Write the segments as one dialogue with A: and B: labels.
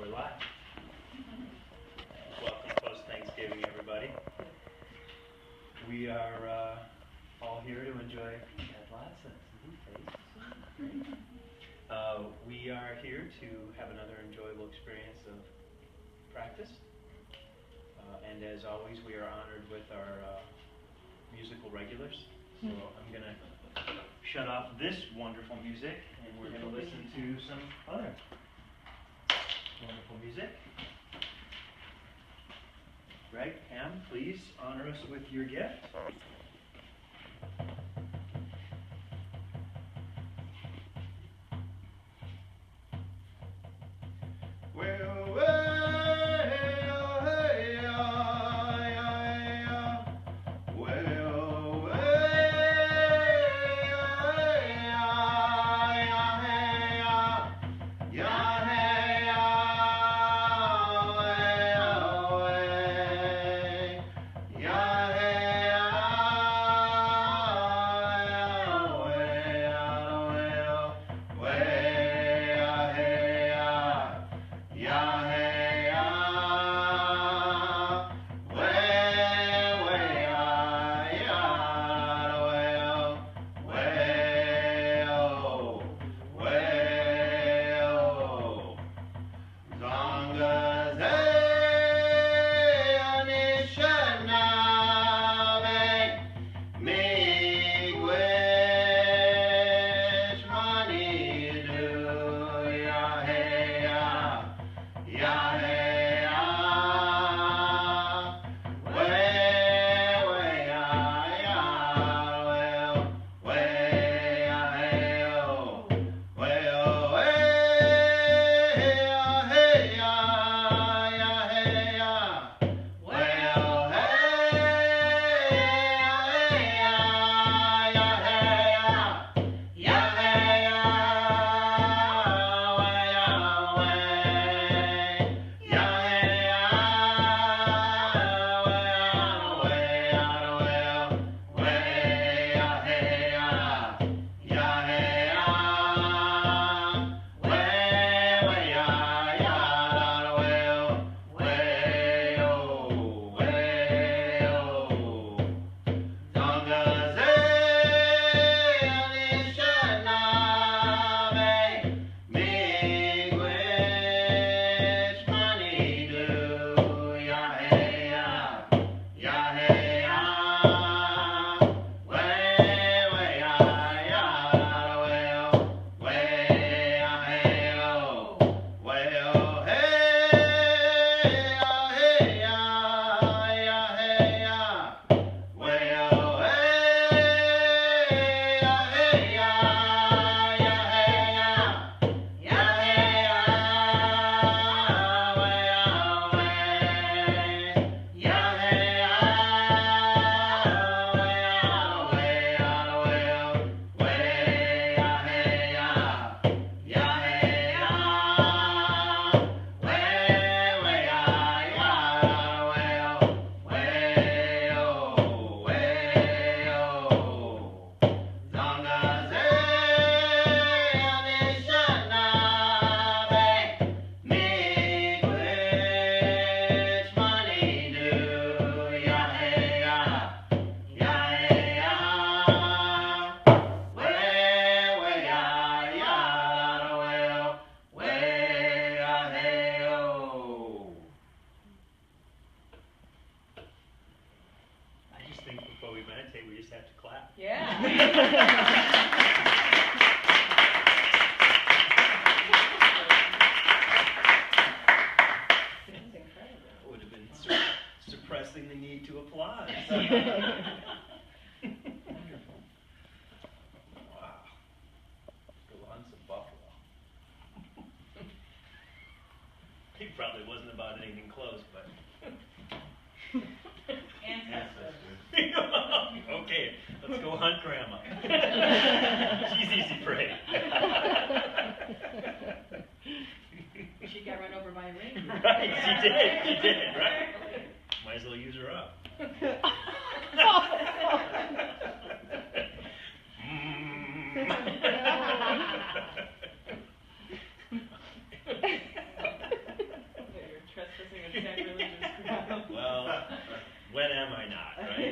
A: We're live. Welcome post-Thanksgiving, everybody. We are all here to enjoy. Lots of faces. We are here to have another enjoyable experience of practice. And as always, we are honored with our musical regulars. So I'm going to shut off this wonderful music, and we're going to listen to some other wonderful music. Greg, Pam, please honor us with your gift.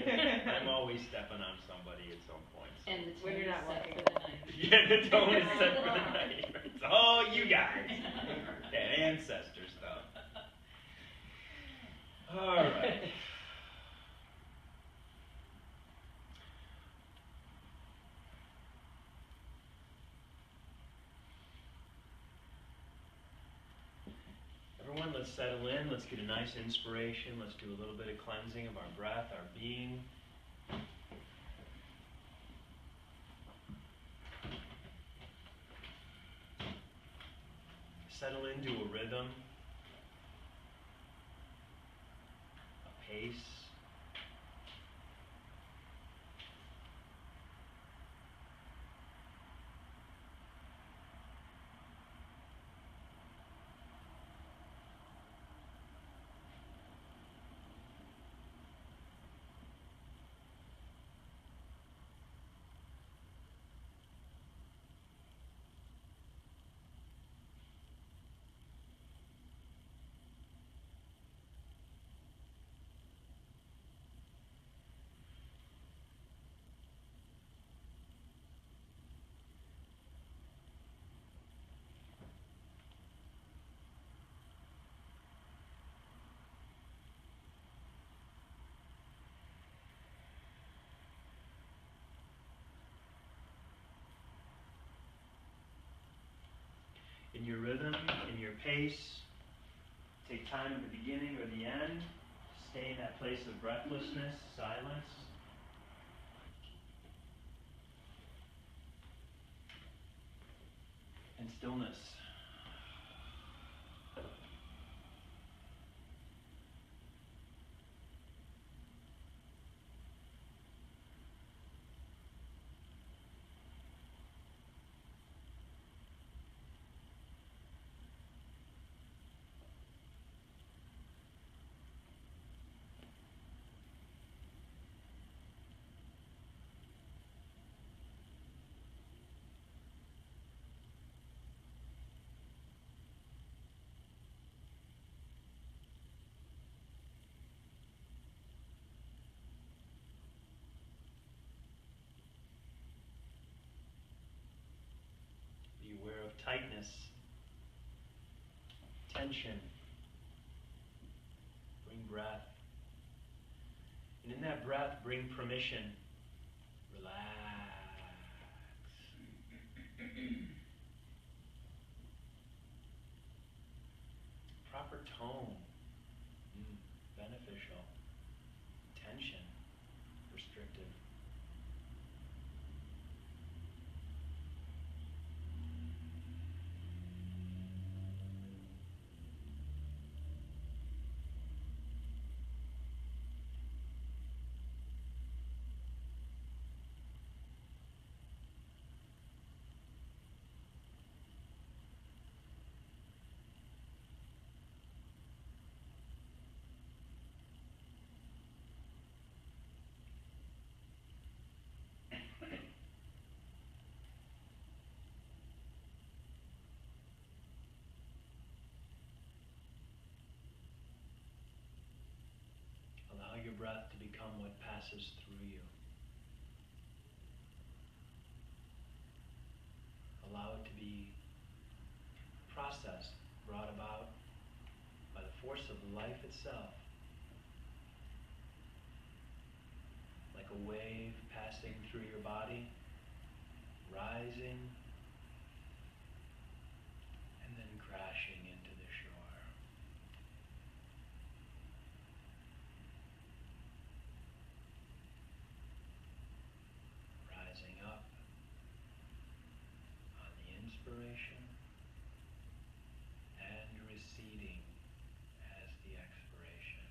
A: I'm always stepping on somebody at some point. So.
B: And the
C: When
B: tone
C: you're
B: is
C: not
B: set
C: walking.
B: for the night.
A: Yeah, the tone is set for the night. It's all you guys. That ancestor stuff. All right. Everyone, let's settle in. Let's get a nice inspiration. Let's do a little bit of cleansing of our breath, our being. Settle into a rhythm, a pace. In your rhythm, in your pace, take time at the beginning or the end. Stay in that place of breathlessness, silence. And stillness. Be aware of tightness, tension. Bring breath. And in that breath, bring permission. Relax. Proper tone. Beneficial. Tension. Restrictive. Allow your breath to become what passes through you. Allow it to be processed, brought about by the force of life itself. Like a wave passing through your body, rising, and then crashing into the shore. Rising up on the inspiration and receding as the expiration.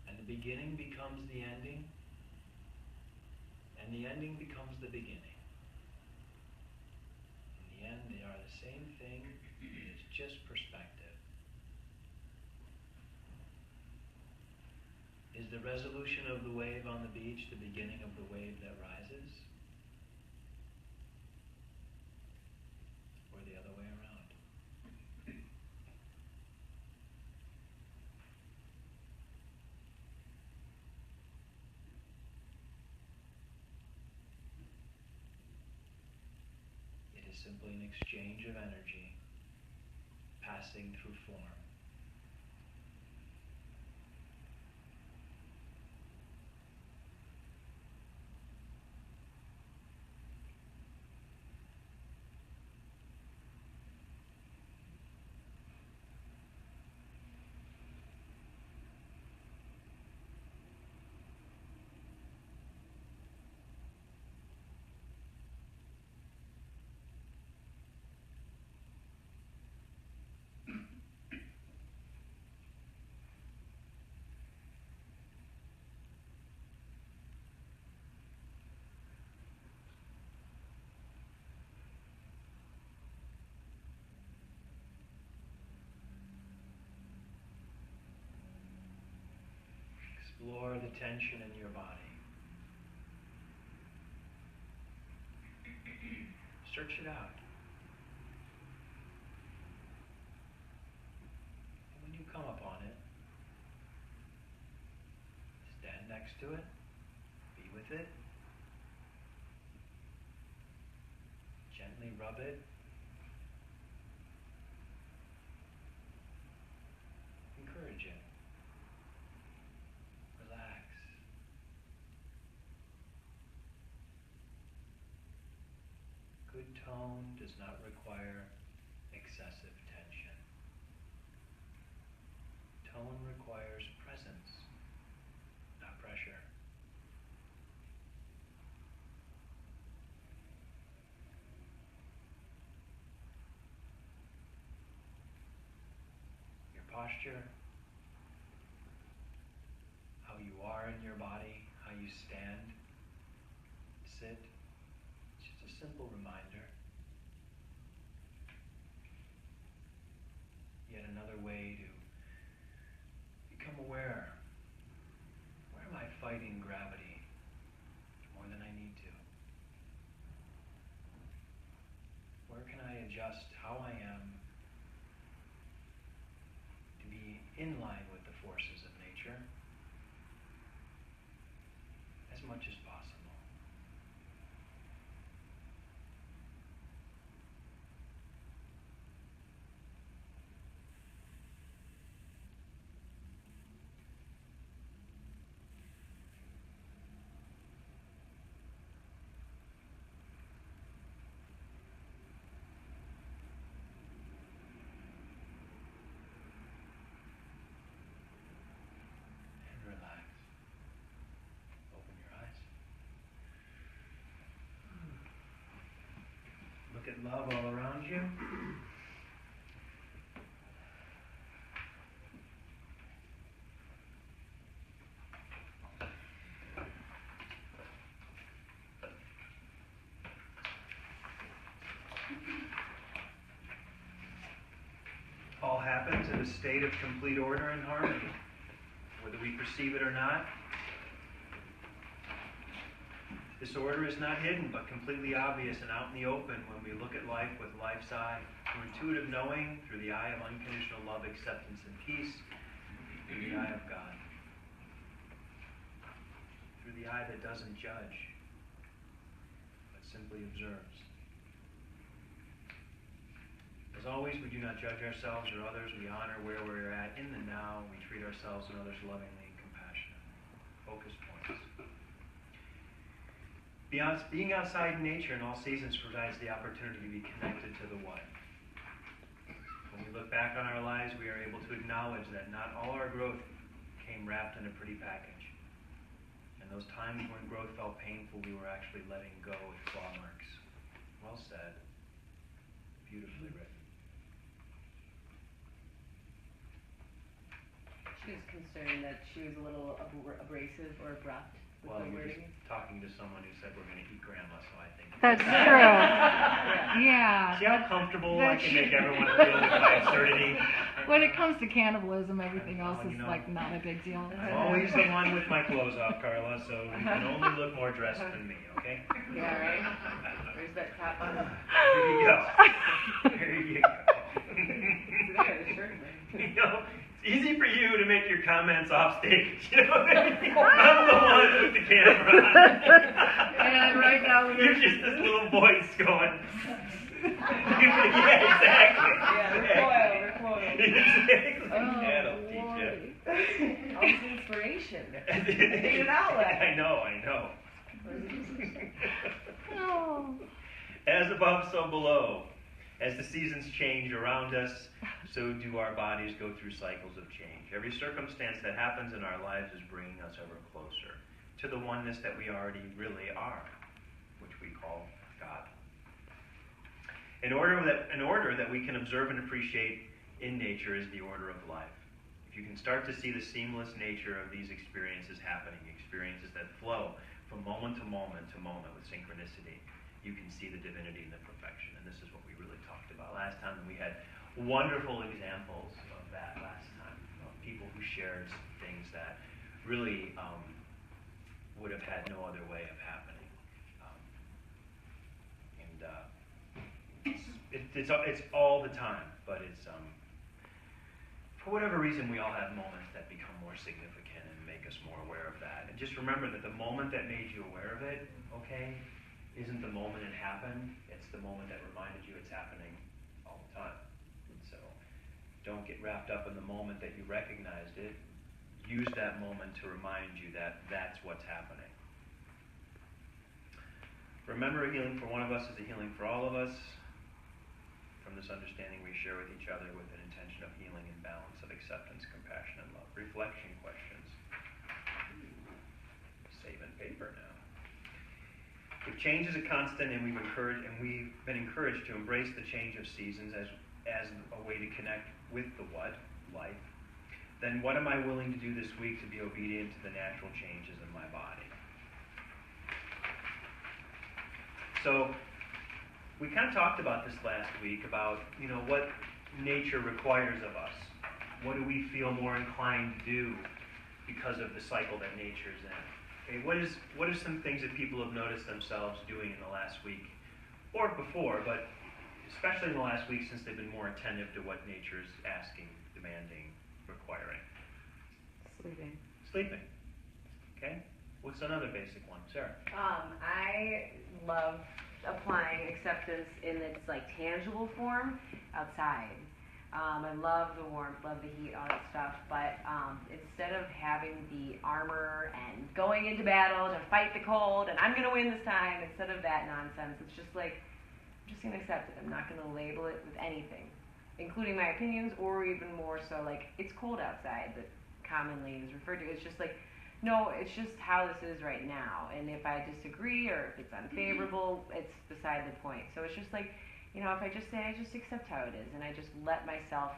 A: And the beginning becomes the ending, and the ending becomes the beginning. In the end, they are the same thing, it's just perspective. Is the resolution of the wave on the beach the beginning of the wave that rises? Or the other way around? simply an exchange of energy passing through form. Explore the tension in your body. Search it out. And when you come upon it, stand next to it, be with it, gently rub it, encourage it. Relax. Good tone does not require excessive tension. Tone requires presence, not pressure. Your posture, how you are in your body, how you stand, sit. It's just a simple reminder. Yet another way to become aware. Where am I fighting gravity more than I need to? Where can I adjust how I am to be in line with the forces of nature as much as possible? Look at love all around you. All happens in a state of complete order and harmony, whether we perceive it or not. This order is not hidden, but completely obvious and out in the open when we look at life with life's eye, through intuitive knowing, through the eye of unconditional love, acceptance, and peace, through the eye of God. Through the eye that doesn't judge, but simply observes. As always, we do not judge ourselves or others. We honor where we're at in the now. We treat ourselves and others lovingly and compassionately. Focus points. Being outside in nature in all seasons provides the opportunity to be connected to the One. When we look back on our lives, we are able to acknowledge that not all our growth came wrapped in a pretty package. And those times when growth felt painful, we were actually letting go with claw marks. Well said. Beautifully written.
B: She was concerned that she was a little abrasive or abrupt with
A: Well,
B: the
A: you're
B: wording.
A: just talking to someone who said we're going to eat grandma, so I think...
C: That's true. Yeah.
A: See how comfortable I can make everyone feel with my absurdity?
C: When it comes to cannibalism, everything
A: Well,
C: else is like not a big deal.
A: I'm always the one with my clothes off, Carla, so you can only look more dressed than me, okay?
B: Yeah, right? Where's that top on?
A: There you go. There you go. You know, it's easy for you to make your comments off stage, you know what I mean? I'm the one with the camera on.
C: And right now
A: You're just this little voice going. Yeah, exactly.
B: Yeah, recoil.
A: Exactly.
C: Oh,
A: That'll teach you.
B: All this inspiration. I need an outlet.
A: I know.
C: Oh.
A: As above, so below. As the seasons change around us, so do our bodies go through cycles of change. Every circumstance that happens in our lives is bringing us ever closer to the oneness that we already really are, which we call God. In order that we can observe and appreciate in nature is the order of life. If you can start to see the seamless nature of these experiences happening, experiences that flow from moment to moment with synchronicity, you can see the divinity and the perfection. And this is what we really talked about last time, and we had wonderful examples of that last time. People who shared things that really would have had no other way of happening. It's all the time, but it's for whatever reason we all have moments that become more significant and make us more aware of that. And just remember that the moment that made you aware of it, okay, isn't the moment it happened. It's the moment that reminded you it's happening all the time. And so don't get wrapped up in the moment that you recognized it. Use that moment to remind you that that's what's happening. Remember, a healing for one of us is a healing for all of us. From this understanding we share with each other with an intention of healing and balance, of acceptance, compassion, and love. Reflection questions. Saving paper now. If change is a constant and we've been encouraged to embrace the change of seasons as a way to connect with the what, life, then what am I willing to do this week to be obedient to the natural changes in my body? So, we kind of talked about this last week about, what nature requires of us. What do we feel more inclined to do because of the cycle that nature's in? Okay, what are some things that people have noticed themselves doing in the last week, or before, but especially in the last week since they've been more attentive to what nature is asking, demanding, requiring? Sleeping. Okay. What's another basic one, Sarah?
B: I love applying acceptance in its tangible form outside. I love the warmth, love the heat, all that stuff, but instead of having the armor and going into battle to fight the cold and I'm going to win this time, instead of that nonsense, it's just I'm just going to accept it. I'm not going to label it with anything, including my opinions, or even more so it's cold outside that commonly is referred to. It's just no, it's just how this is right now. And if I disagree or if it's unfavorable, it's beside the point. So it's just if I just say, I just accept how it is, and I just let myself,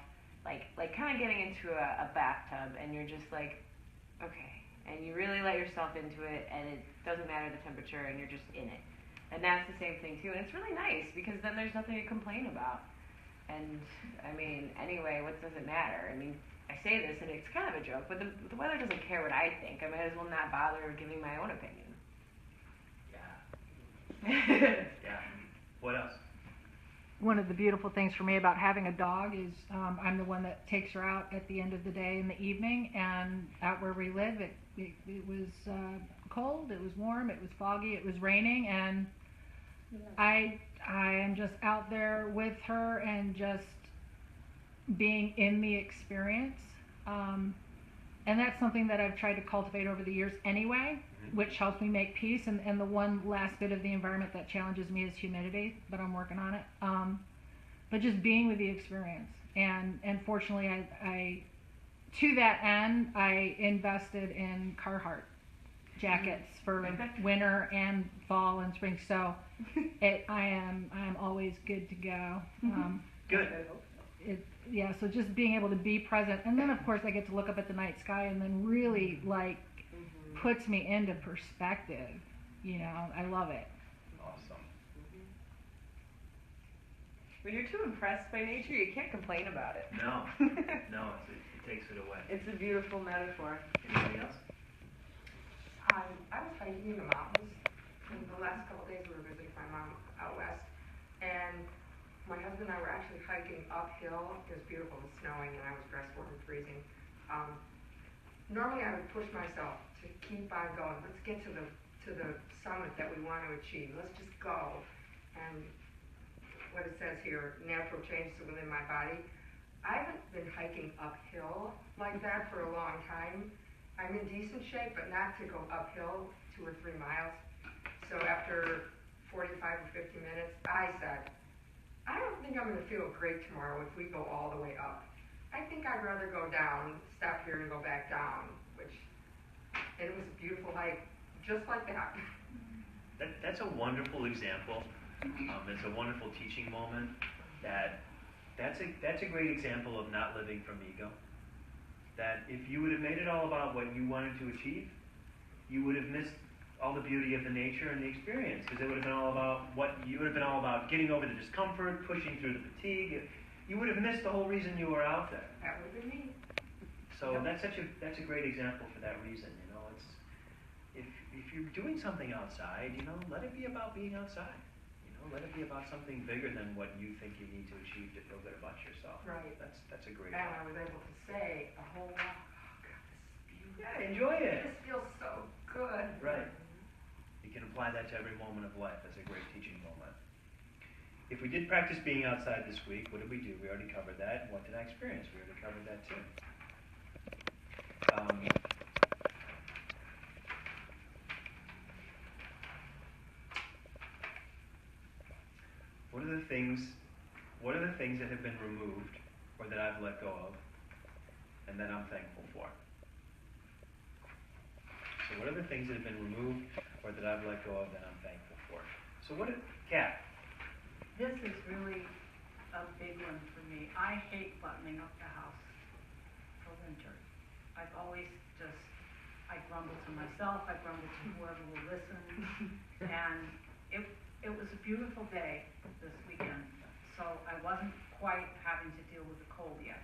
B: kind of getting into a bathtub, and you're just okay. And you really let yourself into it, and it doesn't matter the temperature, and you're just in it. And that's the same thing, too. And it's really nice, because then there's nothing to complain about. And, anyway, what does it matter? I say this, and it's kind of a joke, but the weather doesn't care what I think. I might as well not bother giving my own opinion.
A: Yeah. Yeah. What else?
C: One of the beautiful things for me about having a dog is I'm the one that takes her out at the end of the day in the evening, and out where we live, it was cold, it was warm, it was foggy, it was raining, and I am just out there with her and just being in the experience, and that's something that I've tried to cultivate over the years anyway, which helps me make peace. And the one last bit of the environment that challenges me is humidity, but I'm working on it. But just being with the experience, and fortunately, I to that end, I invested in Carhartt jackets for winter and fall and spring. So I'm always good to go.
A: Good.
C: So just being able to be present, and then of course I get to look up at the night sky, and then really puts me into perspective. I love it.
A: Awesome.
B: When you're too impressed by nature, you can't complain about it.
A: No, it takes it away.
B: It's a beautiful metaphor.
A: Anybody else?
D: I was hiking in the mountains, and the last couple of days we were visiting my mom out west, and my husband and I were actually hiking uphill. It was beautiful, it was snowing, and I was dressed warm and freezing. Normally I would push myself to keep on going. Let's get to the summit that we want to achieve. Let's just go. And what it says here, natural changes within my body. I haven't been hiking uphill like that for a long time. I'm in decent shape, but not to go uphill 2 or 3 miles. So after 45 or 50 minutes, I said, I don't think I'm going to feel great tomorrow if we go all the way up. I think I'd rather go down, stop here and go back down, and it was a beautiful hike, just like that.
A: That's a wonderful example. It's a wonderful teaching moment. That's a great example of not living from ego. That if you would have made it all about what you wanted to achieve, you would have missed all the beauty of the nature and the experience, because it would have been all about getting over the discomfort, pushing through the fatigue. You would have missed the whole reason you were out there.
D: That would have been me.
A: So that's a great example for that reason. It's if you're doing something outside, let it be about being outside. Let it be about something bigger than what you think you need to achieve to feel good about yourself.
D: Right.
A: That's a great
D: And
A: one.
D: I was able to say a whole lot. Oh God, this is beautiful.
A: Yeah, enjoy it.
D: This feels so good.
A: Right. You can apply that to every moment of life. That's a great teaching moment. If we did practice being outside this week, what did we do? We already covered that. What did I experience? We already covered that too. What are the things that have been removed or that I've let go of and that I'm thankful for? So what are the things that have been removed or that I've let go of that I'm thankful for? So Kat?
E: This is really a big one for me. I hate buttoning up the house for winter. I've always I grumble to myself, I grumble to whoever will listen, and it was a beautiful day this weekend, so I wasn't quite having to deal with the cold yet,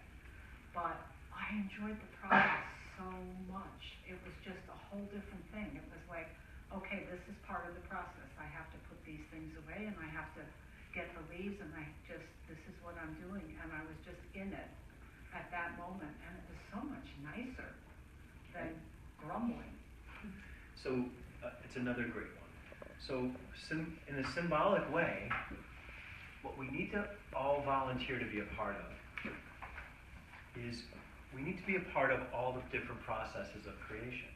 E: but I enjoyed the process so much. It was just a whole different thing. It was like, okay, this is part of the process. I have to put these things away, and I have to get the leaves, and this is what I'm doing, and I was just in it at that moment, and it was so much nicer than grumbling.
A: So it's another great one. So in a symbolic way, what we need to all volunteer to be a part of is we need to be a part of all the different processes of creation.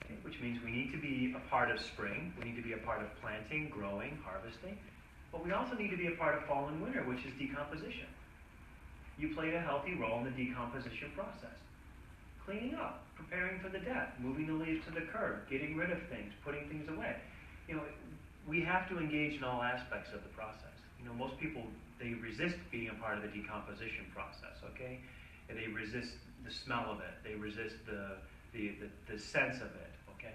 A: Okay? Which means we need to be a part of spring, we need to be a part of planting, growing, harvesting, but we also need to be a part of fall and winter, which is decomposition. You played a healthy role in the decomposition process. Cleaning up, preparing for the death, moving the leaves to the curb, getting rid of things, putting things away. We have to engage in all aspects of the process. Most people, they resist being a part of the decomposition process, okay? And they resist the smell of it. They resist the sense of it, okay?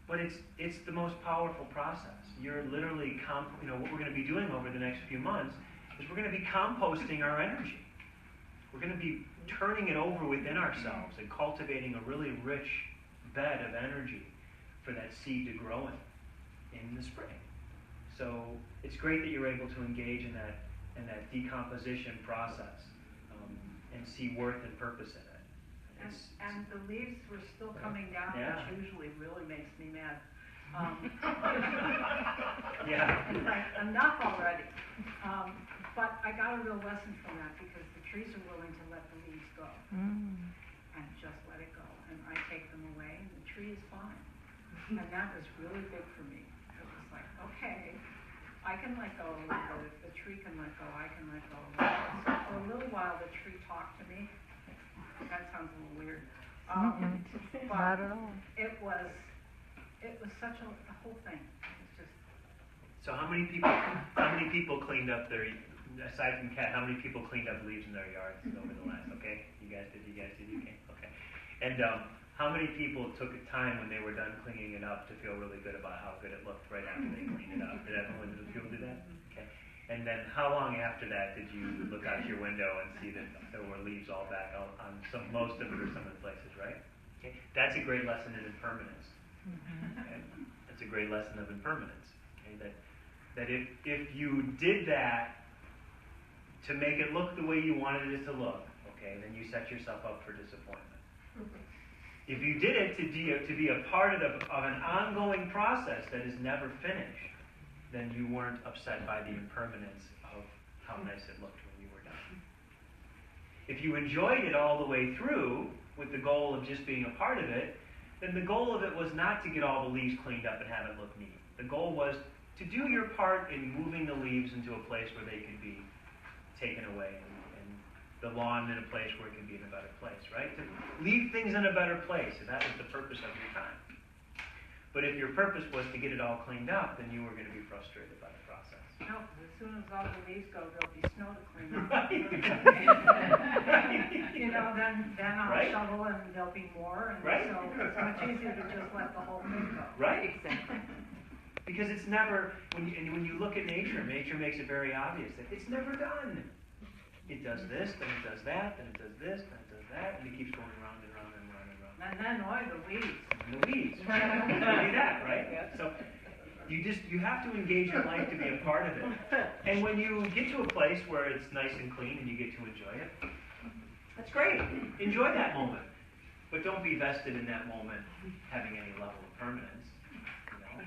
A: But it's the most powerful process. You're literally, what we're going to be doing over the next few months is we're going to be composting our energy. We're going to be turning it over within ourselves and cultivating a really rich bed of energy for that seed to grow in the spring. So it's great that you're able to engage in that decomposition process and see worth and purpose in it.
E: And the leaves were still coming down,
A: Yeah.
E: which usually really makes me mad.
A: Yeah.
E: It's like, enough already. But I got a real lesson from that, because the trees are willing to let the leaves go and just let it go. And I take them away, and the tree is fine. And that was really big for me. It was like, okay, I can let go a little bit. If the tree can let go, I can let go a little bit. So for a little while, the tree talked to me. That sounds a little weird.
C: Not at all.
E: It was such the whole thing. It was just.
A: So how many people cleaned up their, aside from Kat, how many people cleaned up leaves in their yards over the last, okay? You guys did, okay. And how many people took a time when they were done cleaning it up to feel really good about how good it looked right after they cleaned it up? Did people do that? Okay. And then how long after that did you look out your window and see that there were leaves all back on most of it or some of the places, right? Okay. That's a great lesson in impermanence. Okay. That's a great lesson of impermanence. Okay. That if you did that to make it look the way you wanted it to look, okay, then you set yourself up for disappointment. If you did it to be a part of an ongoing process that is never finished, then you weren't upset by the impermanence how nice it looked when you were done. If you enjoyed it all the way through with the goal of just being a part of it, then the goal of it was not to get all the leaves cleaned up and have it look neat. The goal was to do your part in moving the leaves into a place where they could be taken away, and the lawn in a place where it could be in a better place, right? To leave things in a better place. And that was the purpose of your time. But if your purpose was to get it all cleaned up, then you were going to be frustrated by the process.
E: No, 'cause as soon as all the leaves go, there'll be snow to clean up. You know, then I'll
A: Right.
E: shovel and there'll be more, and
A: Right.
E: so it's much easier to just let the whole thing go.
A: Right?
B: Exactly.
A: Because it's never, when you look at nature makes it very obvious that it's never done. It does this, then it does that, then it does this, then it does that, and it keeps going round and round and round and round.
E: And then, the weeds.
A: And the weeds. You do that, right? So you have to engage in life to be a part of it. And when you get to a place where it's nice and clean and you get to enjoy it, that's great. Enjoy that moment. But don't be vested in that moment having any level of permanence. You know? 'Cause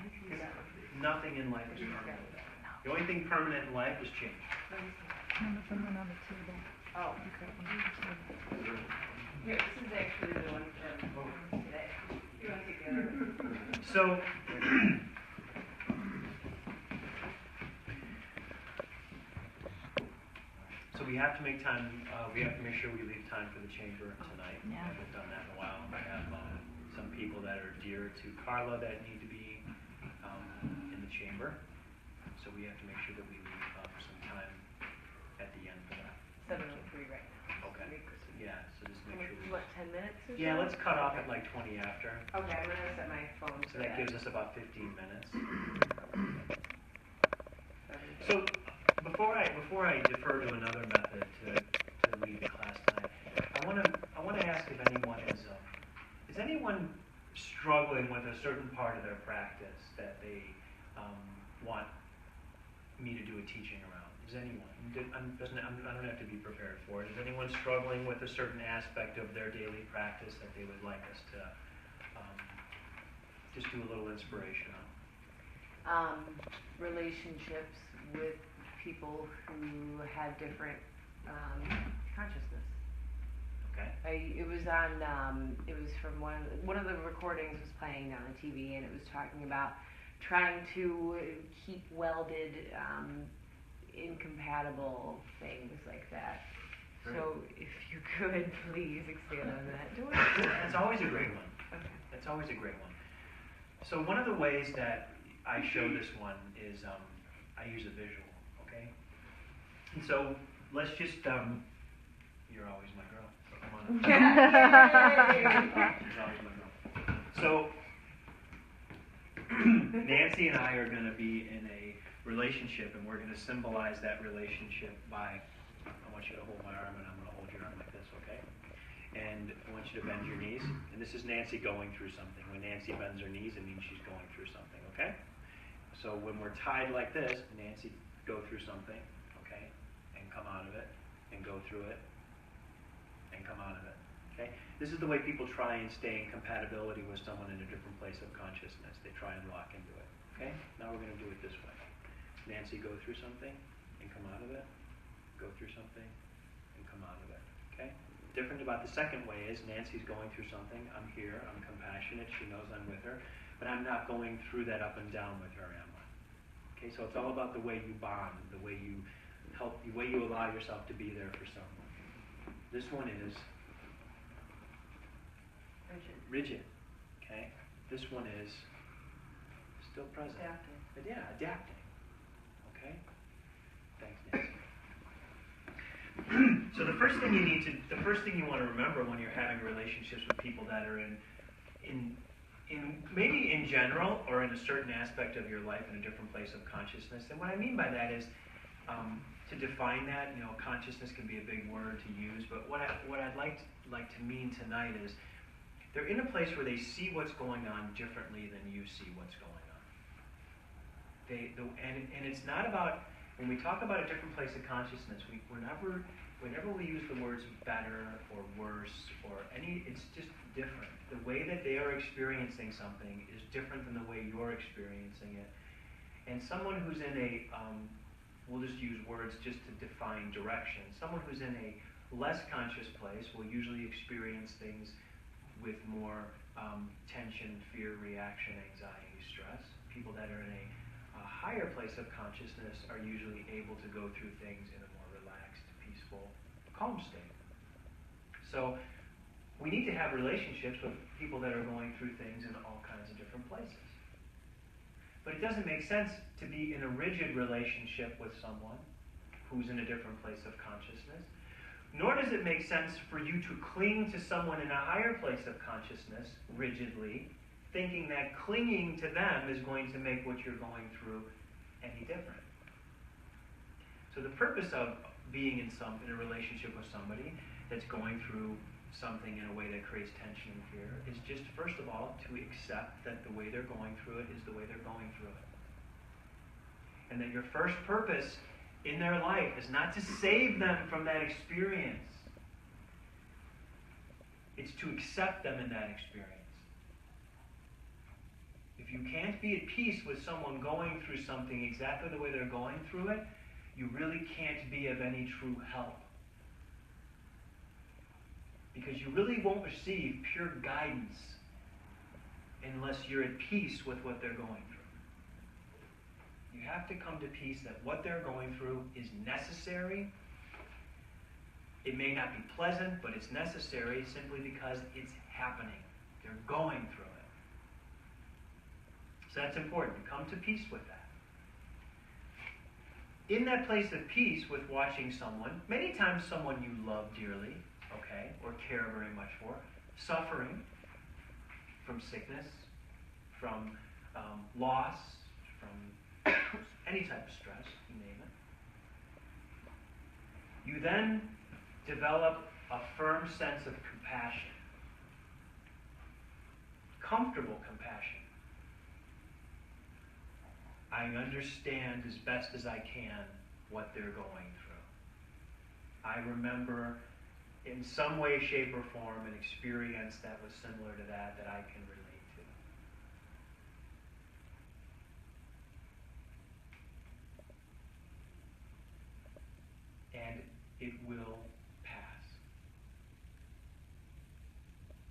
A: nothing in life is permanent. The only thing permanent in life is change.
C: I'm gonna put one on the table.
B: Oh, here, this is actually the one from today. You want to take the other?
A: So we have to make time. We have to make sure we leave time for the chamber tonight.
C: Yeah.
A: We haven't done that in a while. I have some people that are dear to Carla that need to be in the chamber. So we have to make sure that we leave some time at the end for that.
B: 7:03 right now.
A: Okay. Yeah. So just make sure.
B: What, 10 minutes or so?
A: Yeah. Let's cut off at like 20 after.
B: Okay, I'm gonna set my phone
A: So
B: to
A: that gives us about 15 minutes.
B: 7:30.
A: So before I defer to another method to lead the class tonight, I want to ask if anyone is anyone struggling with a certain part of their practice that they want me to do a teaching around? Is anyone? I don't have to be prepared for it. Is anyone struggling with a certain aspect of their daily practice that they would like us to just do a little inspiration on?
B: Relationships with people who have different consciousness.
A: Okay.
B: It was from one of the recordings was playing on the TV, and it was talking about trying to keep welded, incompatible things like that.
A: Great.
B: So if you could please expand on that. Do it.
A: That's always a great one.
B: Okay.
A: That's always a great one. So one of the ways that I show this one is I use a visual, okay? And so let's just, you're always my girl, so come on up. You're always my girl. So Nancy and I are going to be in a relationship, and we're going to symbolize that relationship by, I want you to hold my arm, and I'm going to hold your arm like this, okay? And I want you to bend your knees. And this is Nancy going through something. When Nancy bends her knees, it means she's going through something, okay? So when we're tied like this, Nancy, go through something, okay? And come out of it, and go through it, and come out of it, okay? This is the way people try and stay in compatibility with someone in a different place of consciousness. They try and lock into it, okay? Now we're going to do it this way. Nancy, go through something, and come out of it. Go through something, and come out of it, okay? Different about the second way is Nancy's going through something. I'm here. I'm compassionate. She knows I'm with her. But I'm not going through that up and down with her, am I? Okay, so it's all about the way you bond, the way you help, the way you allow yourself to be there for someone. This one is rigid. Okay? This one is still present.
E: Adapting.
A: Yeah, adapting. Okay? Thanks, Nancy. So the first thing you want to remember when you're having relationships with people that are in maybe in general or in a certain aspect of your life in a different place of consciousness. And what I mean by that is to define that. You know, consciousness can be a big word to use, but what I'd like to mean tonight is they're in a place where they see what's going on differently than you see what's going on. And it's not about, when we talk about a different place of consciousness, whenever we use the words better or worse or it's just different. The way that they are experiencing something is different than the way you're experiencing it. And someone who's in we'll just use words just to define direction. Someone who's in a less conscious place will usually experience things with more tension, fear, reaction, anxiety, stress. People that are in a higher place of consciousness are usually able to go through things in a more relaxed, peaceful, calm state. So we need to have relationships with people that are going through things in all kinds of different places. But it doesn't make sense to be in a rigid relationship with someone who's in a different place of consciousness. Nor does it make sense for you to cling to someone in a higher place of consciousness rigidly, thinking that clinging to them is going to make what you're going through any different. So the purpose of being in a relationship with somebody that's going through something in a way that creates tension and fear is just, first of all, to accept that the way they're going through it is the way they're going through it. And that your first purpose in their life is not to save them from that experience. It's to accept them in that experience. If you can't be at peace with someone going through something exactly the way they're going through it, you really can't be of any true help. Because you really won't receive pure guidance unless you're at peace with what they're going through. You have to come to peace that what they're going through is necessary. It may not be pleasant, but it's necessary simply because it's happening. They're going through it. So that's important, to come to peace with that. In that place of peace with watching someone, many times someone you love dearly, okay, or care very much for, suffering from sickness, from loss, from any type of stress, you name it. You then develop a firm sense of compassion, comfortable compassion. I understand as best as I can what they're going through. I remember in some way, shape, or form an experience that was similar to that I can relate to. And it will pass.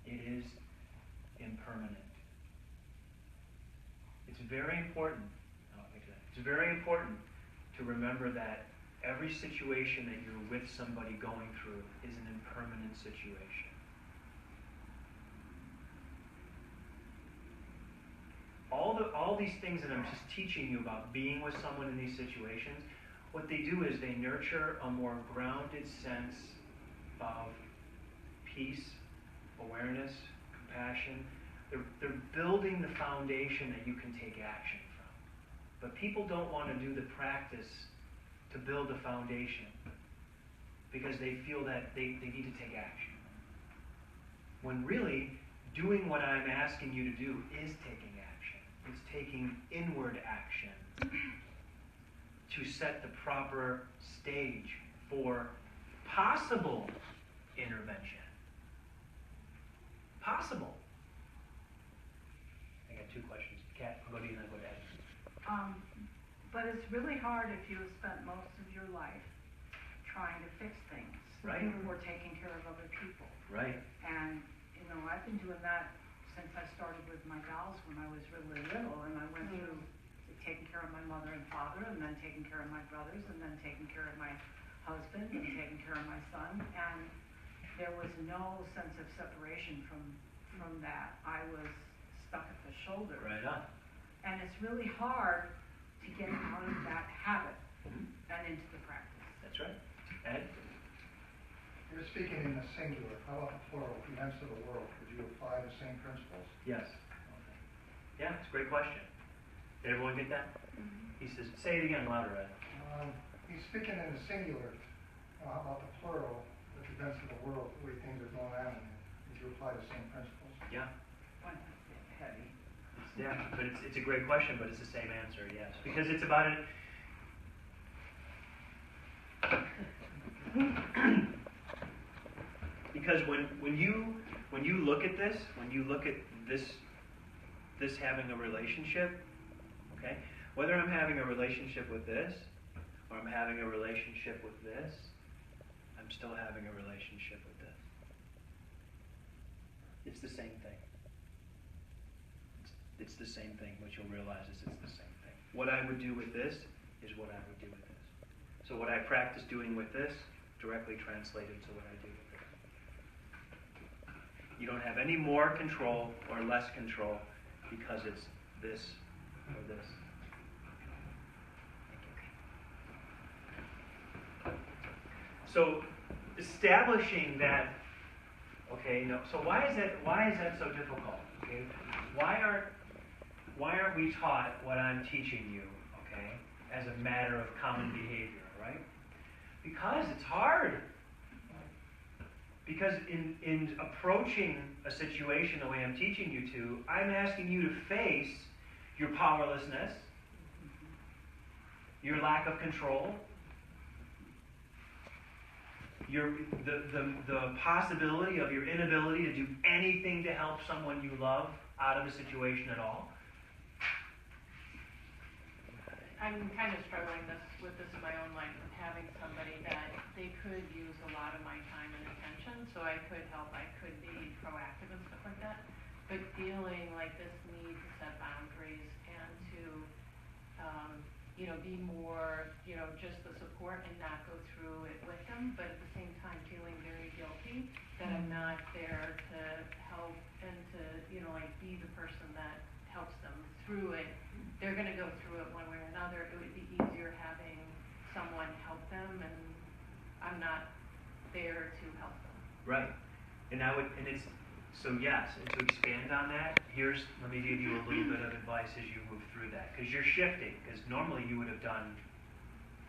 A: It is impermanent. It's very important. It's very important to remember that every situation that you're with somebody going through is an impermanent situation. All these things that I'm just teaching you about being with someone in these situations, what they do is they nurture a more grounded sense of peace, awareness, compassion. They're building the foundation that you can take action from. But people don't want to do the practice to build a foundation because they feel that they need to take action. When really, doing what I'm asking you to do is taking action. It's taking inward action to set the proper stage for possible intervention. Possible. I got two questions. Kat, I'll go to you and then go to Ed.
E: But it's really hard if you have spent most of your life trying to fix things.
A: Right.
E: Or taking care of other people.
A: Right.
E: And, I've been doing that since I started with my dolls when I was really little, and I went through taking care of my mother and father, and then taking care of my brothers, and then taking care of my husband, and taking care of my son, and there was no sense of separation from that. I was stuck at the shoulder.
A: Right on.
E: And it's really hard to get out of that habit and into the practice.
A: That's right. Ed?
F: You're speaking in the singular. How about the plural, events of the world? Would you apply the same principles?
A: Yes.
F: Okay.
A: Yeah, it's a great question. Did everyone get that? He says, say it again louder, Ed.
F: He's speaking in the singular. How about the plural, the events of the world, the way things are going on in it? Would you apply the same principles?
A: Yeah.
E: Why not get heavy?
A: Yeah, but it's a great question, but it's the same answer, yes. Because it's about it. Because when you look at this, when you look at this having a relationship, okay, whether I'm having a relationship with this, or I'm having a relationship with this, I'm still having a relationship with this. It's the same thing. It's the same thing. What you'll realize is it's the same thing. What I would do with this is what I would do with this. So what I practice doing with this directly translated to what I do with this. You don't have any more control or less control because it's this or this. So establishing that, okay, no. So why is that so difficult? Okay, why aren't we taught what I'm teaching you? Okay, as a matter of common behavior, right? Because it's hard. Because in approaching a situation the way I'm teaching you to, I'm asking you to face your powerlessness, your lack of control, the possibility of your inability to do anything to help someone you love out of a situation at all.
E: I'm kind of struggling with this in my own life, with having somebody that they could use a lot of my time and attention, so I could help, I could be proactive and stuff like that, but feeling like this need to set boundaries and to, be more, just the support and not go through it with them, but at the same time feeling very guilty that I'm not there to help and to, be the person that helps them through it. They're going to go through it one way or another. It would be easier having someone help them, and I'm not there to help them.
A: Right. And to expand on that, let me give you a little bit of advice as you move through that. Because you're shifting, because normally you would have done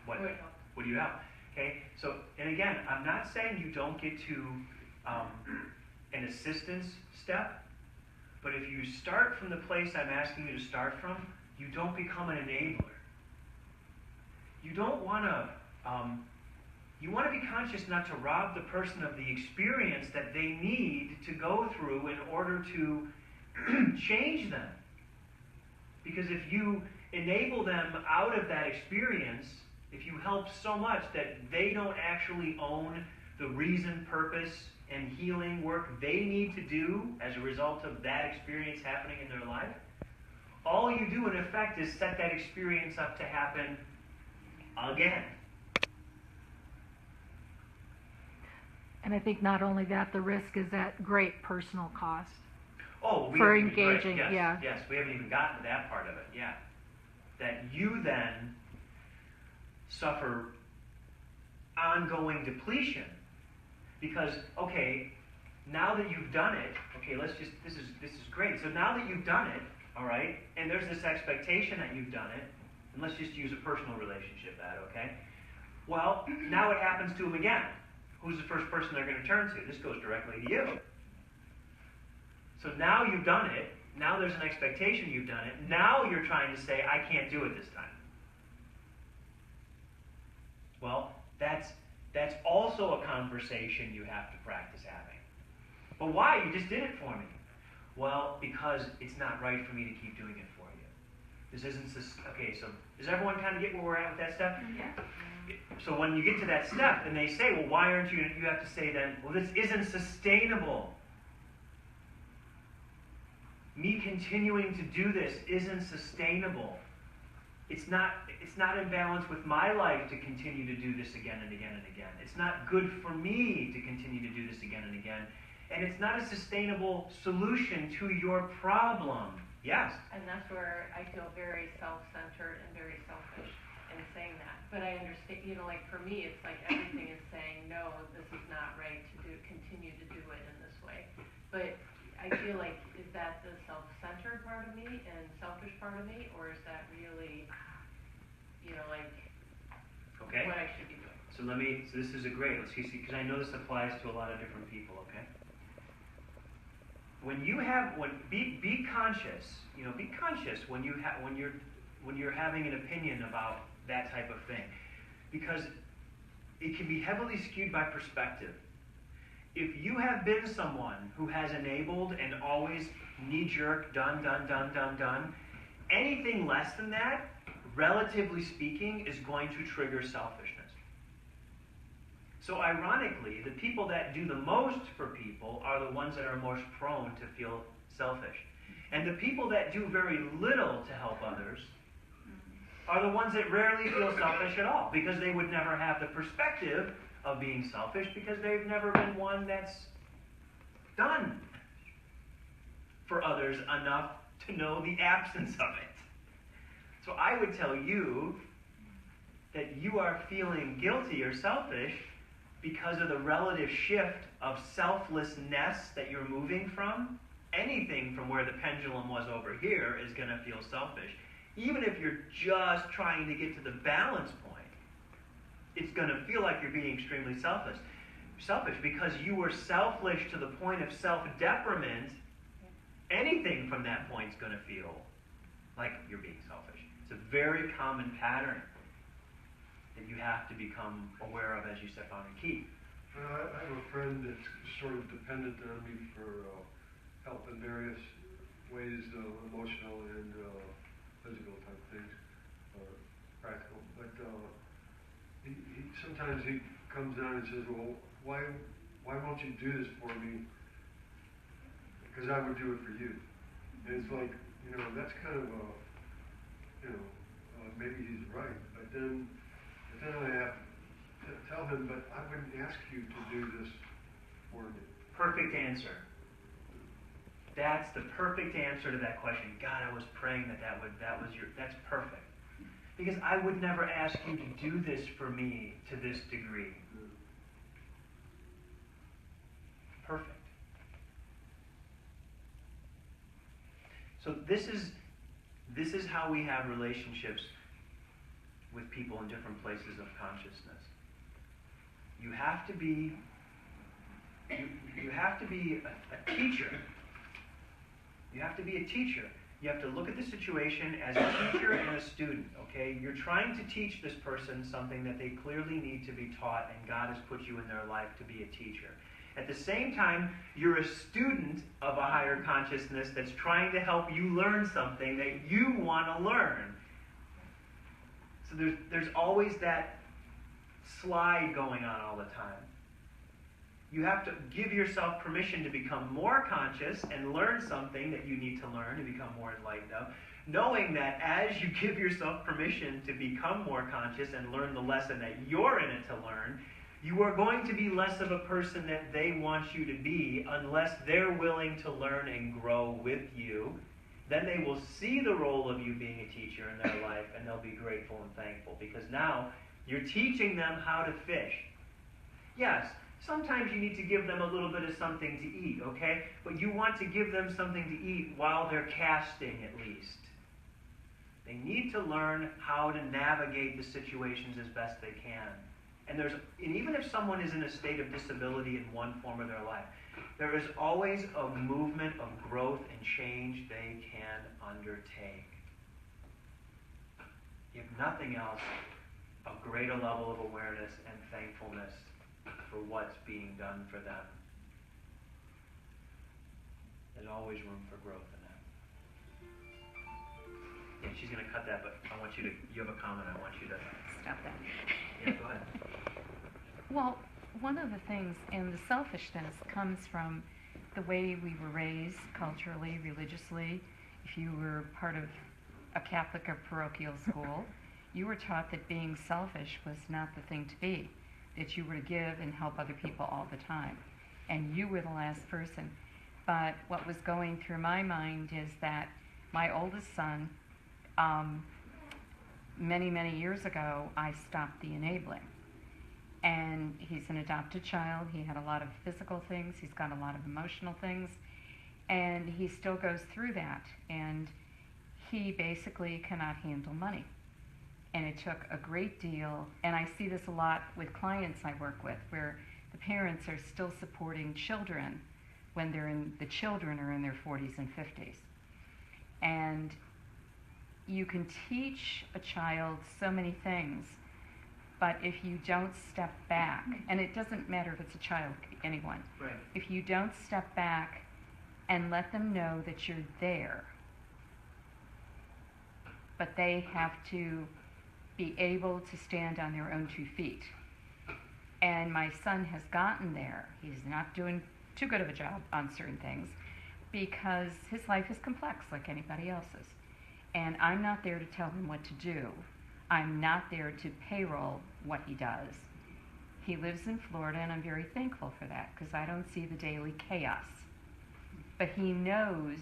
A: what do you have? Okay? So, and again, I'm not saying you don't get to an assistance step, but if you start from the place I'm asking you to start from, you don't become an enabler. You don't want to, you want to be conscious not to rob the person of the experience that they need to go through in order to change them. Because if you enable them out of that experience, if you help so much that they don't actually own the reason, purpose, and healing work they need to do as a result of that experience happening in their life, all you do in effect is set that experience up to happen again.
C: And I think not only that, the risk is at great personal cost.
A: Oh,
C: for engaging,
A: yes,
C: yeah.
A: Yes, we haven't even gotten to that part of it, yeah. That you then suffer ongoing depletion. Because, okay, now that you've done it, okay, this is great. So now that you've done it, all right, and there's this expectation that you've done it, and let's just use a personal relationship okay? Well, now it happens to them again. Who's the first person they're going to turn to? This goes directly to you. So now you've done it. Now there's an expectation you've done it. Now you're trying to say, I can't do it this time. Well, that's also a conversation you have to practice having. But why? You just did it for me. Well, because it's not right for me to keep doing it for you. This isn't... Okay, so does everyone kind of get where we're at with that stuff?
E: Yeah.
A: So when you get to that step, and they say, well, why aren't you... You have to say then, well, this isn't sustainable. Me continuing to do this isn't sustainable. It's not in balance with my life to continue to do this again and again and again. It's not good for me to continue to do this again and again. And it's not a sustainable solution to your problem. Yes?
E: And that's where I feel very self-centered and very selfish in saying that. But I understand, for me, it's like everything is saying, no, this is not right to continue to do it in this way. But I feel like, is that the self-centered part of me and selfish part of me, or is that really,
A: okay.
E: what I should be doing?
A: So this is let's see, because I know this applies to a lot of different people, okay? Be conscious, be conscious when you're having an opinion about that type of thing, because it can be heavily skewed by perspective. If you have been someone who has enabled and always knee-jerk, done, anything less than that relatively speaking, is going to trigger selfishness. So ironically, the people that do the most for people are the ones that are most prone to feel selfish. And the people that do very little to help others are the ones that rarely feel selfish at all, because they would never have the perspective of being selfish, because they've never been one that's done for others enough to know the absence of it. So I would tell you that you are feeling guilty or selfish because of the relative shift of selflessness that you're moving from. Anything from where the pendulum was over here is going to feel selfish. Even if you're just trying to get to the balance point, it's going to feel like you're being extremely selfish because you were selfish to the point of self-detriment. Anything from that point is going to feel like you're being selfish. It's a very common pattern that you have to become aware of as you step on a key.
G: I have a friend that's sort of dependent on me for help in various ways, emotional and physical type things, or practical. But he sometimes he comes down and says, "Well, why won't you do this for me? Because I would do it for you." And it's like, that's kind of maybe he's right. But then I have to tell him, but I wouldn't ask you to do this for me.
A: Perfect answer. That's the perfect answer to that question. God, I was praying that's perfect. Because I would never ask you to do this for me to this degree. Perfect. So this is how we have relationships with people in different places of consciousness. You have to be a teacher. You have to be a teacher. You have to look at the situation as a teacher and a student, okay? You're trying to teach this person something that they clearly need to be taught, and God has put you in their life to be a teacher. At the same time, you're a student of a higher consciousness that's trying to help you learn something that you want to learn. So there's always that slide going on all the time. You have to give yourself permission to become more conscious and learn something that you need to learn to become more enlightened of, knowing that as you give yourself permission to become more conscious and learn the lesson that you're in it to learn, you are going to be less of a person that they want you to be unless they're willing to learn and grow with you. Then they will see the role of you being a teacher in their life, and they'll be grateful and thankful, because now you're teaching them how to fish. Yes, sometimes you need to give them a little bit of something to eat, okay? But you want to give them something to eat while they're casting, at least. They need to learn how to navigate the situations as best they can. And even if someone is in a state of disability in one form of their life, there is always a movement of growth and change they can undertake. If nothing else, a greater level of awareness and thankfulness for what's being done for them. There's always room for growth in that. Yeah, she's going to cut that, but I want you have a comment, I want you to...
H: Stop that.
A: Yeah, go ahead.
H: Well, one of the things, and the selfishness comes from the way we were raised culturally, religiously. If you were part of a Catholic or parochial school, you were taught that being selfish was not the thing to be, that you were to give and help other people all the time, and you were the last person. But what was going through my mind is that my oldest son, many, many years ago, I stopped the enabling. And he's an adopted child. He had a lot of physical things. He's got a lot of emotional things. And he still goes through that. And he basically cannot handle money. And it took a great deal, and I see this a lot with clients I work with, where the parents are still supporting children when the children are in their 40s and 50s. And you can teach a child so many things, but if you don't step back, and it doesn't matter if it's a child, anyone,
A: right.
H: If you don't step back and let them know that you're there, but they have to be able to stand on their own 2 feet. And my son has gotten there. He's not doing too good of a job on certain things because his life is complex like anybody else's. And I'm not there to tell him what to do. I'm not there to payroll what he does. He lives in Florida, and I'm very thankful for that because I don't see the daily chaos. But he knows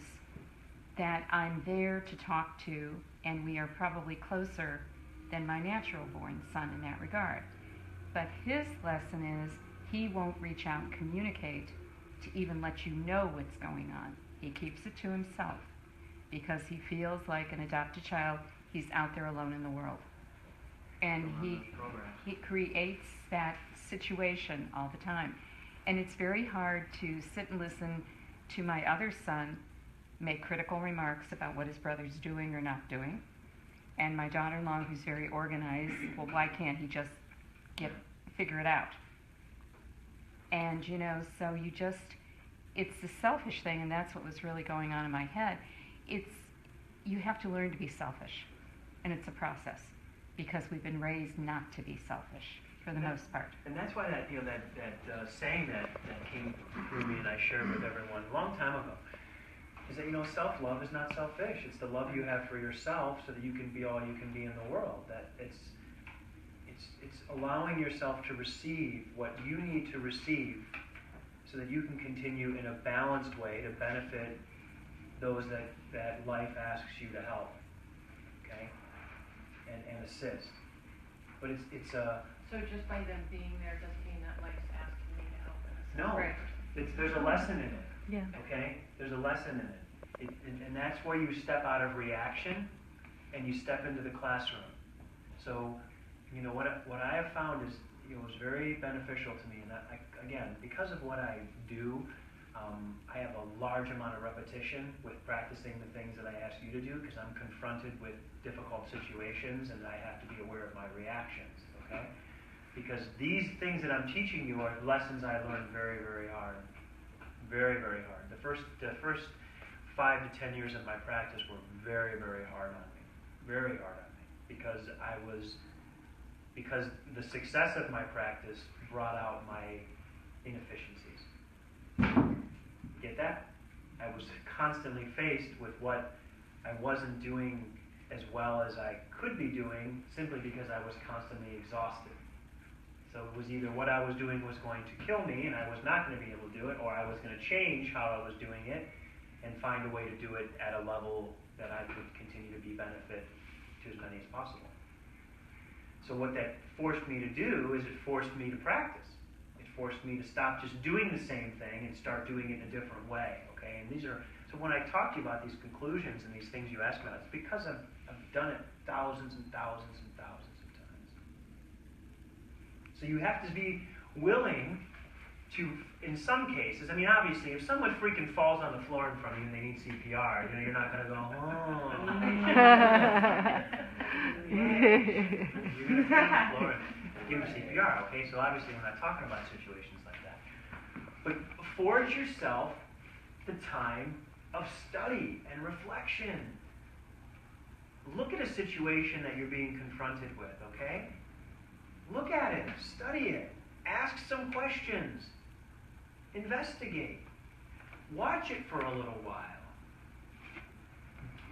H: that I'm there to talk to, and we are probably closer than my natural-born son in that regard. But his lesson is he won't reach out and communicate to even let you know what's going on. He keeps it to himself because he feels like an adopted child, he's out there alone in the world. And he creates that situation all the time. And it's very hard to sit and listen to my other son make critical remarks about what his brother's doing or not doing. And my daughter-in-law, who's very organized, well, why can't he just figure it out? And, so it's the selfish thing, and that's what was really going on in my head. You have to learn to be selfish, and it's a process, because we've been raised not to be selfish, for the most part.
A: And that's why that saying that came through me and I shared with everyone a long time ago, is that, self-love is not selfish. It's the love you have for yourself so that you can be all you can be in the world. That it's allowing yourself to receive what you need to receive so that you can continue in a balanced way to benefit those that life asks you to help, okay, and assist. But it's
E: So just by them being there doesn't mean that life's asking me to help in a sense.
A: no,
C: Right.
A: there's a lesson in it.
C: Yeah.
A: Okay, there's a lesson in it, and that's where you step out of reaction and you step into the classroom. So, what I have found is was very beneficial to me, and again, because of what I do, I have a large amount of repetition with practicing the things that I ask you to do because I'm confronted with difficult situations and I have to be aware of my reactions. Okay, because these things that I'm teaching you are lessons I learned very, very hard. Very, very hard. The first 5 to 10 years of my practice were very, very hard on me. Very hard on me. Because the success of my practice brought out my inefficiencies. Get that? I was constantly faced with what I wasn't doing as well as I could be doing simply because I was constantly exhausted. So it was either what I was doing was going to kill me and I was not going to be able to do it, or I was going to change how I was doing it and find a way to do it at a level that I could continue to be benefit to as many as possible. So what that forced me to do is it forced me to practice. It forced me to stop just doing the same thing and start doing it in a different way, okay? And so when I talk to you about these conclusions and these things you ask about, it's because I've done it thousands and thousands and thousands of times. So you have to be willing to, in some cases, obviously, if someone freaking falls on the floor in front of you and they need CPR, you're not going to go, oh. You're going to stay on the floor and give them CPR, okay? So obviously we're not talking about situations like that. But afford yourself the time of study and reflection. Look at a situation that you're being confronted with, okay? Look at it, study it, ask some questions. Investigate. Watch it for a little while.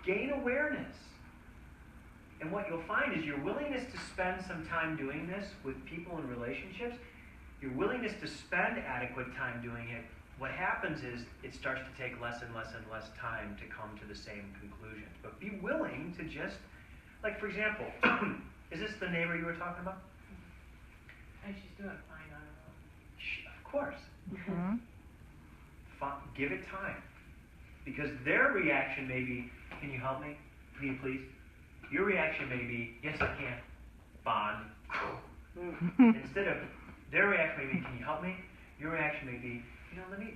A: Gain awareness. And what you'll find is your willingness to spend some time doing this with people in relationships, your willingness to spend adequate time doing it, what happens is it starts to take less and less and less time to come to the same conclusions. But be willing to just, like for example, is this the neighbor you were talking about?
E: And she's doing fine on her own.
A: Of course.
C: Mm-hmm.
A: Give it time. Because their reaction may be, can you help me? Can you please? Your reaction may be, yes I can. Bond. Instead of, their reaction may be, can you help me? Your reaction may be,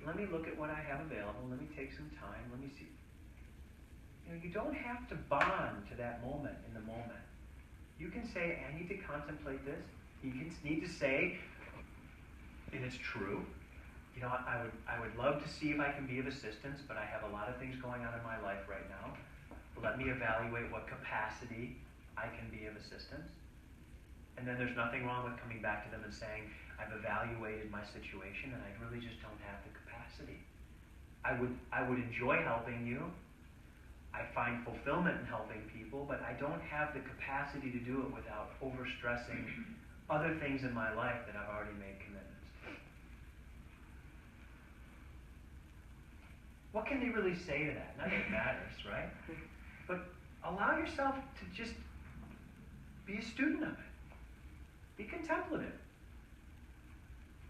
A: let me look at what I have available. Let me take some time. Let me see. You don't have to bond to that moment in the moment. You can say, I need to contemplate this. You can need to say, and it's true, I would love to see if I can be of assistance, but I have a lot of things going on in my life right now. Let me evaluate what capacity I can be of assistance. And then there's nothing wrong with coming back to them and saying, I've evaluated my situation and I really just don't have the capacity. I would enjoy helping you. I find fulfillment in helping people, but I don't have the capacity to do it without overstressing other things in my life that I've already made commitments to. What can they really say to that? Nothing matters, right? But allow yourself to just be a student of it. Be contemplative.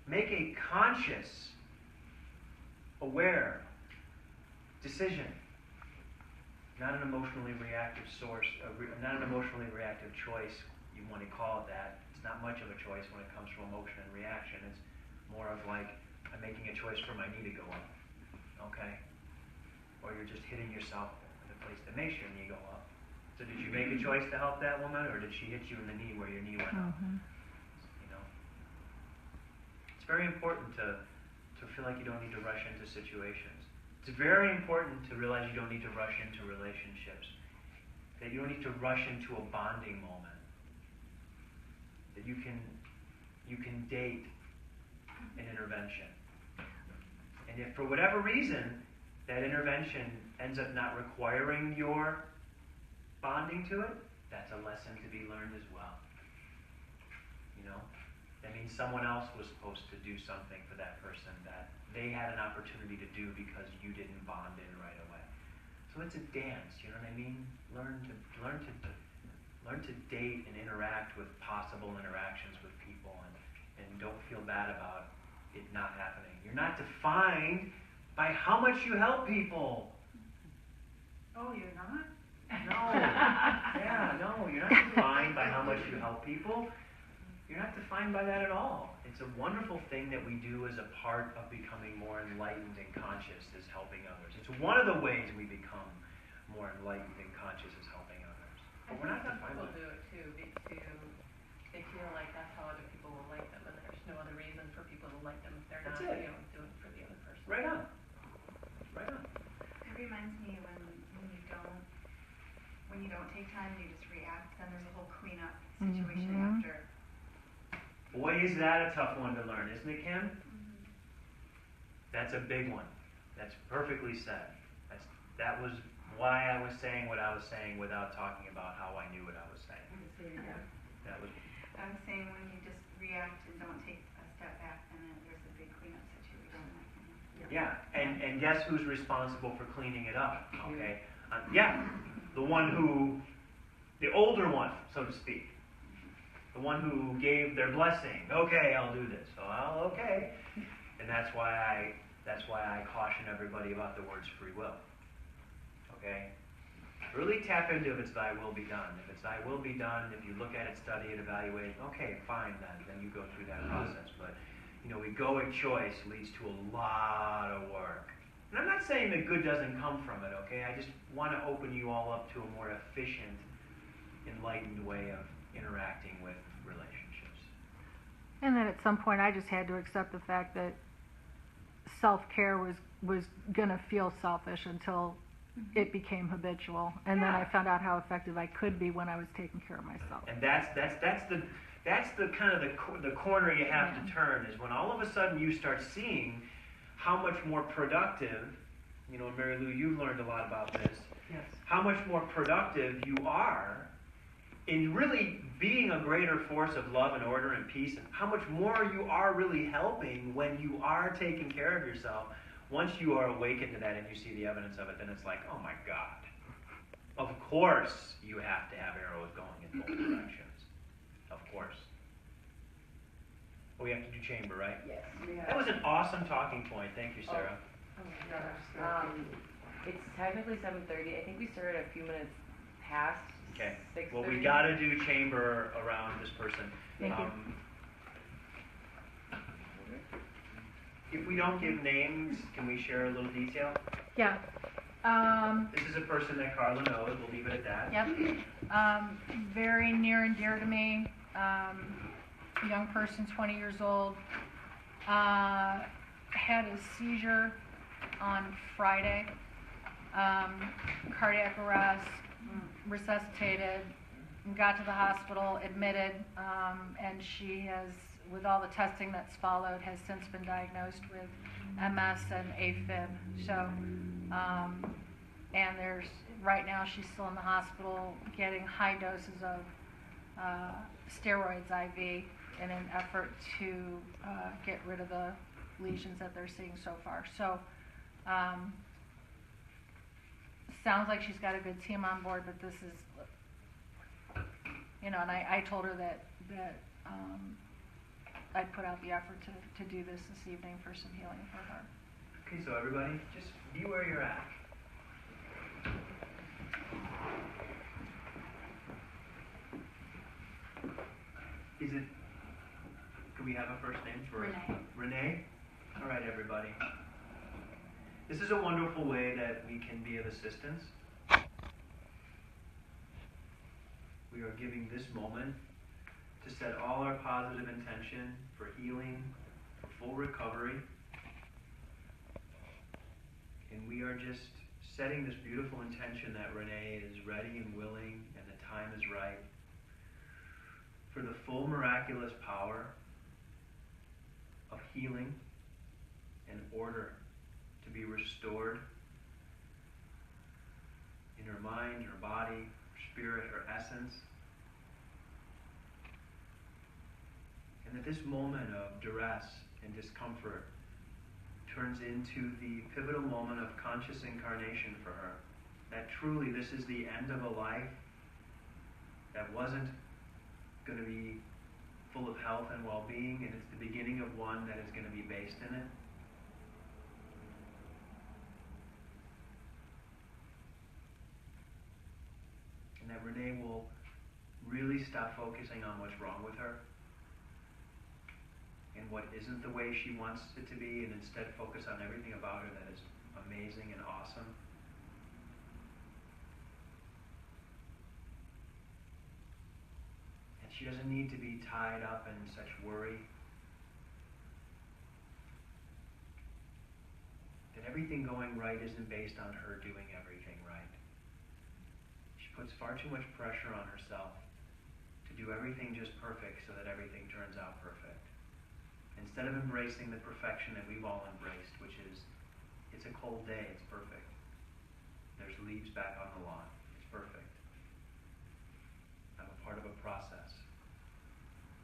A: Make a conscious, aware decision. Not an emotionally reactive source, not an emotionally reactive choice, you want to call it that. It's not much of a choice when it comes from emotion and reaction. It's more of like, I'm making a choice for my knee to go up. Okay? Or you're just hitting yourself in the place that makes your knee go up. So did you make a choice to help that woman, or did she hit you in the knee where your knee went up? You know? It's very important to feel like you don't need to rush into situations. It's very important to realize you don't need to rush into relationships. That you don't need to rush into a bonding moment. That you can date an intervention. And if for whatever reason that intervention ends up not requiring your bonding to it, that's a lesson to be learned as well. You know? That means someone else was supposed to do something for that person that they had an opportunity to do because you didn't bond in right away. So it's a dance, you know what I mean? Learn to date and interact with possible interactions with people, and don't feel bad about it not happening. You're not defined by how much you help people.
E: Oh, you're not?
A: No. Yeah, no, you're not defined by how much you help people. You're not defined by that at all. It's a wonderful thing that we do as a part of becoming more enlightened and conscious, is helping others. It's one of the ways we become more enlightened and conscious, is helping others. But we're not defined by
I: Some people do it too, they feel like that's how other people will like them, and there's no other reason for people to like them if they're not,
A: That's it.
I: Doing it for the other person.
A: Right on. Right on.
J: It reminds me when you don't take time, you just react, then there's a whole cleanup situation after.
A: Boy, is that a tough one to learn, isn't it, Kim? That's a big one. That's perfectly said. That was why I was saying what I was saying without talking about how I knew what I was saying. That was.
J: I was saying when you just react and don't take a step back, and then there's a big cleanup situation.
A: Yeah, and guess who's responsible for cleaning it up? Okay, the older one, so to speak, the one who gave their blessing. Okay, I'll do this. Well, okay, and that's why I caution everybody about the words free will. Okay, really tap into if it's Thy will be done. If it's Thy will be done, if you look at it, study it, evaluate it. Okay, fine, then you go through that process. But egoic choice leads to a lot of work. And I'm not saying that good doesn't come from it, okay? I just want to open you all up to a more efficient, enlightened way of interacting with relationships.
C: And then at some point I just had to accept the fact that self-care was going to feel selfish until it became habitual. And then I found out how effective I could be when I was taking care of myself.
A: And that's the kind of the corner you have to turn, is when all of a sudden you start seeing how much more productive, Mary Lou, you've learned a lot about this.
E: Yes.
A: How much more productive you are in really being a greater force of love and order and peace, and how much more you are really helping when you are taking care of yourself. Once you are awakened to that and you see the evidence of it, then it's like, oh my God. Of course you have to have arrows going in both directions. Of course. We have to do chamber, right?
B: Yes.
A: That was an awesome talking point. Thank you, Sarah.
B: It's technically 7:30. I think we started a few minutes past.
A: Okay.
B: 6:30.
A: Well, we got to do chamber around this person.
C: Thank you.
A: If we don't give names, can we share a little detail?
C: Yeah.
A: This is a person that Carla knows. We'll leave it at that.
C: Yep. Very near and dear to me. Young person, 20 years old. Had a seizure on Friday. cardiac arrest, resuscitated, got to the hospital, admitted, and she has, with all the testing that's followed, has since been diagnosed with MS and AFib. So, and right now she's still in the hospital getting high doses of steroids IV in an effort to get rid of the lesions that they're seeing so far. So, sounds like she's got a good team on board, but this is, and I told her that I'd put out the effort to do this evening for some healing for her.
A: Okay, so everybody, just be where you're at. Can we have a first name for
J: Renee.
A: Renee? All right, everybody. This is a wonderful way that we can be of assistance. We are giving this moment to set all our positive intention for healing, for full recovery. And we are just setting this beautiful intention that Renee is ready and willing and the time is right for the full miraculous power of healing and order to be restored in her mind, her body, her spirit, her essence. And that this moment of duress and discomfort turns into the pivotal moment of conscious incarnation for her. That truly this is the end of a life that wasn't going to be full of health and well-being, and it's the beginning of one that is going to be based in it. And that Renee will really stop focusing on what's wrong with her and what isn't the way she wants it to be, and instead focus on everything about her that is amazing and awesome. And she doesn't need to be tied up in such worry. That everything going right isn't based on her doing everything right. She puts far too much pressure on herself to do everything just perfect so that everything turns out perfect. Instead of embracing the perfection that we've all embraced, which is, it's a cold day, it's perfect. There's leaves back on the lawn, it's perfect. I'm a part of a process.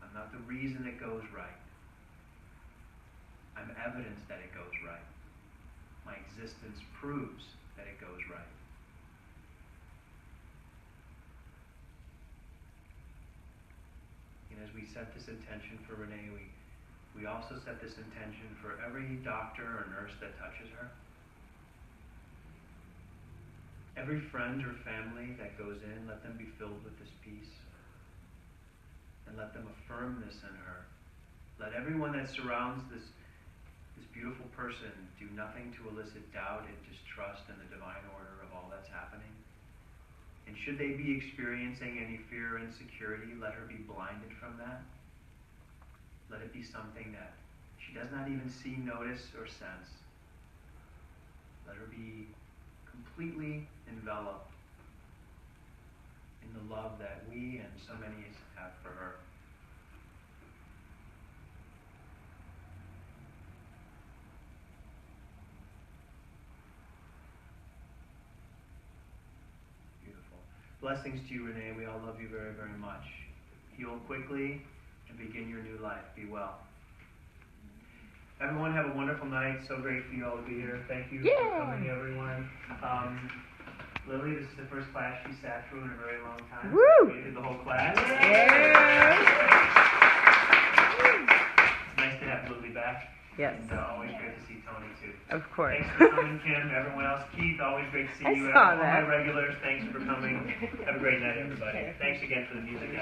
A: I'm not the reason it goes right. I'm evidence that it goes right. My existence proves that it goes right. And as we set this intention for Renee, we also set this intention for every doctor or nurse that touches her. Every friend or family that goes in, let them be filled with this peace. And let them affirm this in her. Let everyone that surrounds this beautiful person do nothing to elicit doubt and distrust in the divine order of all that's happening. And should they be experiencing any fear or insecurity, let her be blinded from that. Let it be something that she does not even see, notice, or sense. Let her be completely enveloped in the love that we and so many have for her. Beautiful. Blessings to you, Renee. We all love you very, very much. Heal quickly and begin your new life. Be well. Everyone have a wonderful night. So great for you all to be here. Thank you for coming, everyone. Lily, this is the first class she sat through in a very long time.
B: Woo!
A: We did the whole class.
B: Yeah!
A: It's nice to have Lily back.
B: Yes.
A: And always great to see Tony, too.
B: Of course.
A: Thanks for coming, Kim. Everyone else. Keith, always great to see you.
B: saw
A: All
B: that.
A: my regulars, thanks for coming. Have a great night, everybody. Thanks again for the music, guys.